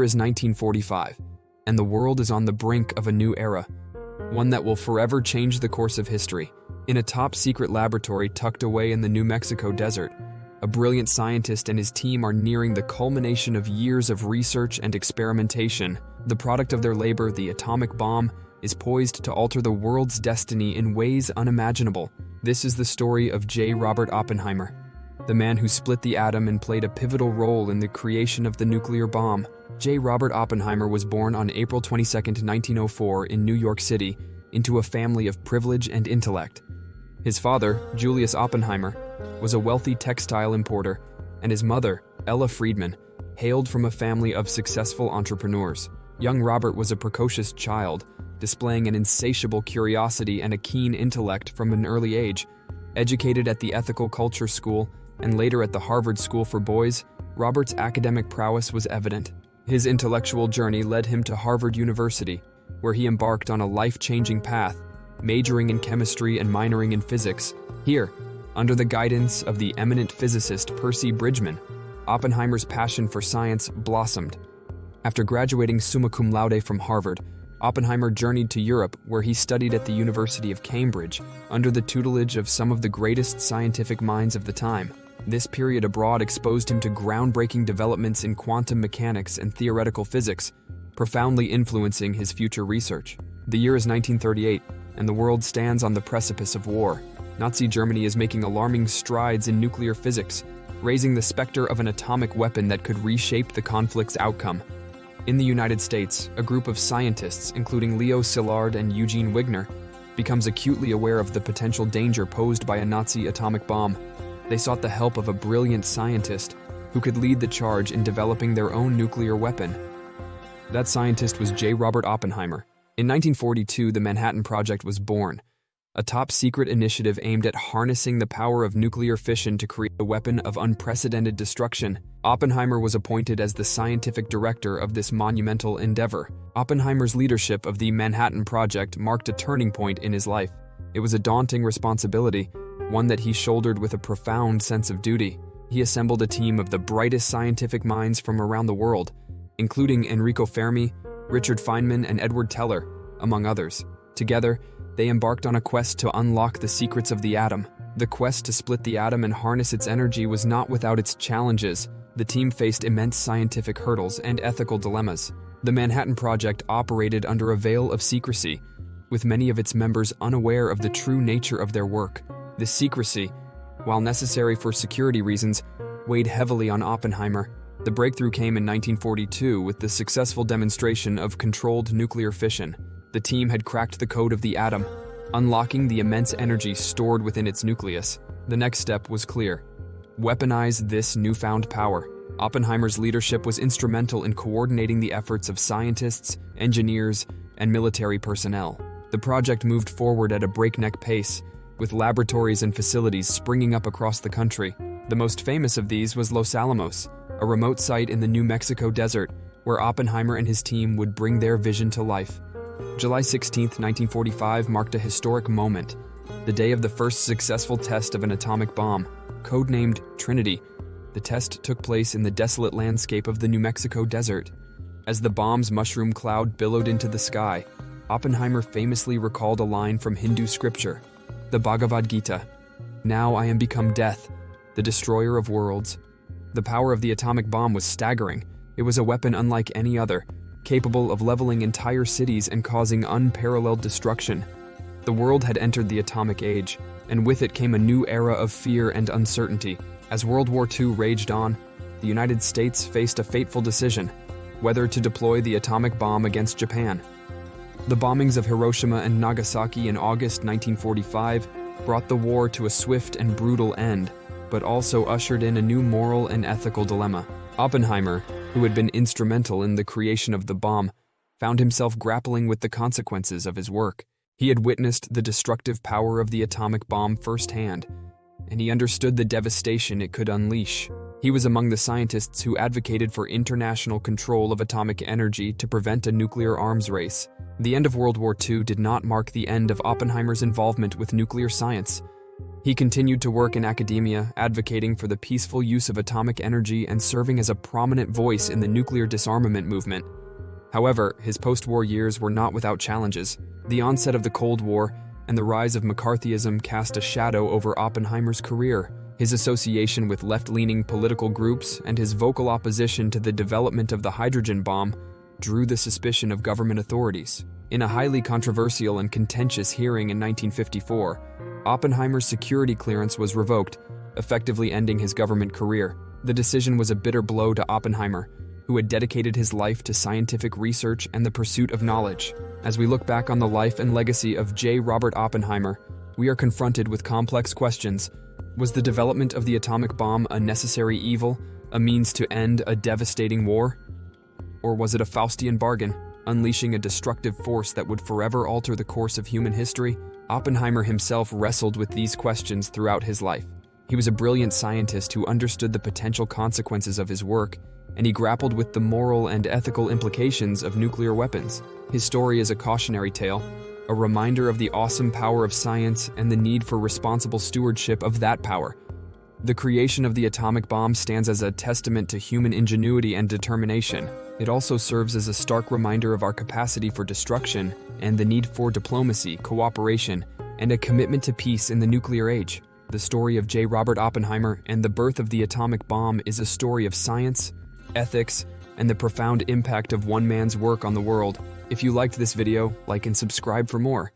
year is 1945, and the world is on the brink of a new era, one that will forever change the course of history. In a top-secret laboratory tucked away in the New Mexico desert, a brilliant scientist and his team are nearing the culmination of years of research and experimentation. The product of their labor, the atomic bomb, is poised to alter the world's destiny in ways unimaginable. This is the story of J. Robert Oppenheimer, the man who split the atom and played a pivotal role in the creation of the nuclear bomb. J. Robert Oppenheimer was born on April 22, 1904 in New York City into a family of privilege and intellect. His father, Julius Oppenheimer, was a wealthy textile importer, and his mother, Ella Friedman, hailed from a family of successful entrepreneurs. Young Robert was a precocious child, displaying an insatiable curiosity and a keen intellect from an early age. Educated at the Ethical Culture School and later at the Harvard School for Boys, Robert's academic prowess was evident. His intellectual journey led him to Harvard University, where he embarked on a life-changing path, majoring in chemistry and minoring in physics. Here, under the guidance of the eminent physicist Percy Bridgman, Oppenheimer's passion for science blossomed. After graduating summa cum laude from Harvard, Oppenheimer journeyed to Europe, where he studied at the University of Cambridge under the tutelage of some of the greatest scientific minds of the time. This period abroad exposed him to groundbreaking developments in quantum mechanics and theoretical physics, profoundly influencing his future research. The year is 1938, and the world stands on the precipice of war. Nazi Germany is making alarming strides in nuclear physics, raising the specter of an atomic weapon that could reshape the conflict's outcome. In the United States, a group of scientists, including Leo Szilard and Eugene Wigner, becomes acutely aware of the potential danger posed by a Nazi atomic bomb. They sought the help of a brilliant scientist who could lead the charge in developing their own nuclear weapon. That scientist was J. Robert Oppenheimer. In 1942, the Manhattan Project was born, a top-secret initiative aimed at harnessing the power of nuclear fission to create a weapon of unprecedented destruction. Oppenheimer was appointed as the scientific director of this monumental endeavor. Oppenheimer's leadership of the Manhattan Project marked a turning point in his life. It was a daunting responsibility, one that he shouldered with a profound sense of duty. He assembled a team of the brightest scientific minds from around the world, including Enrico Fermi, Richard Feynman, and Edward Teller, among others. Together, they embarked on a quest to unlock the secrets of the atom. The quest to split the atom and harness its energy was not without its challenges. The team faced immense scientific hurdles and ethical dilemmas. The Manhattan Project operated under a veil of secrecy, with many of its members unaware of the true nature of their work. This secrecy, while necessary for security reasons, weighed heavily on Oppenheimer. The breakthrough came in 1942 with the successful demonstration of controlled nuclear fission. The team had cracked the code of the atom, unlocking the immense energy stored within its nucleus. The next step was clear: weaponize this newfound power. Oppenheimer's leadership was instrumental in coordinating the efforts of scientists, engineers, and military personnel. The project moved forward at a breakneck pace, with laboratories and facilities springing up across the country. The most famous of these was Los Alamos, a remote site in the New Mexico desert, where Oppenheimer and his team would bring their vision to life. July 16, 1945 marked a historic moment, the day of the first successful test of an atomic bomb, codenamed Trinity. The test took place in the desolate landscape of the New Mexico desert. As the bomb's mushroom cloud billowed into the sky, Oppenheimer famously recalled a line from Hindu scripture, the Bhagavad Gita: "Now I am become death, the destroyer of worlds." The power of the atomic bomb was staggering. It was a weapon unlike any other, capable of leveling entire cities and causing unparalleled destruction. The world had entered the atomic age, and with it came a new era of fear and uncertainty. As World War II raged on, the United States faced a fateful decision: whether to deploy the atomic bomb against Japan. The bombings of Hiroshima and Nagasaki in August 1945 brought the war to a swift and brutal end, but also ushered in a new moral and ethical dilemma. Oppenheimer, who had been instrumental in the creation of the bomb, found himself grappling with the consequences of his work. He had witnessed the destructive power of the atomic bomb firsthand, and he understood the devastation it could unleash. He was among the scientists who advocated for international control of atomic energy to prevent a nuclear arms race. The end of World War II did not mark the end of Oppenheimer's involvement with nuclear science. He continued to work in academia, advocating for the peaceful use of atomic energy and serving as a prominent voice in the nuclear disarmament movement. However, his post-war years were not without challenges. The onset of the Cold War and the rise of McCarthyism cast a shadow over Oppenheimer's career. His association with left-leaning political groups and his vocal opposition to the development of the hydrogen bomb drew the suspicion of government authorities. In a highly controversial and contentious hearing in 1954, Oppenheimer's security clearance was revoked, effectively ending his government career. The decision was a bitter blow to Oppenheimer, who had dedicated his life to scientific research and the pursuit of knowledge. As we look back on the life and legacy of J. Robert Oppenheimer, we are confronted with complex questions. Was the development of the atomic bomb a necessary evil, a means to end a devastating war? Or was it a Faustian bargain, unleashing a destructive force that would forever alter the course of human history? Oppenheimer himself wrestled with these questions throughout his life. He was a brilliant scientist who understood the potential consequences of his work, and he grappled with the moral and ethical implications of nuclear weapons. His story is a cautionary tale, a reminder of the awesome power of science and the need for responsible stewardship of that power. The creation of the atomic bomb stands as a testament to human ingenuity and determination. It also serves as a stark reminder of our capacity for destruction and the need for diplomacy, cooperation, and a commitment to peace in the nuclear age. The story of J. Robert Oppenheimer and the birth of the atomic bomb is a story of science, ethics, and the profound impact of one man's work on the world. If you liked this video, like and subscribe for more.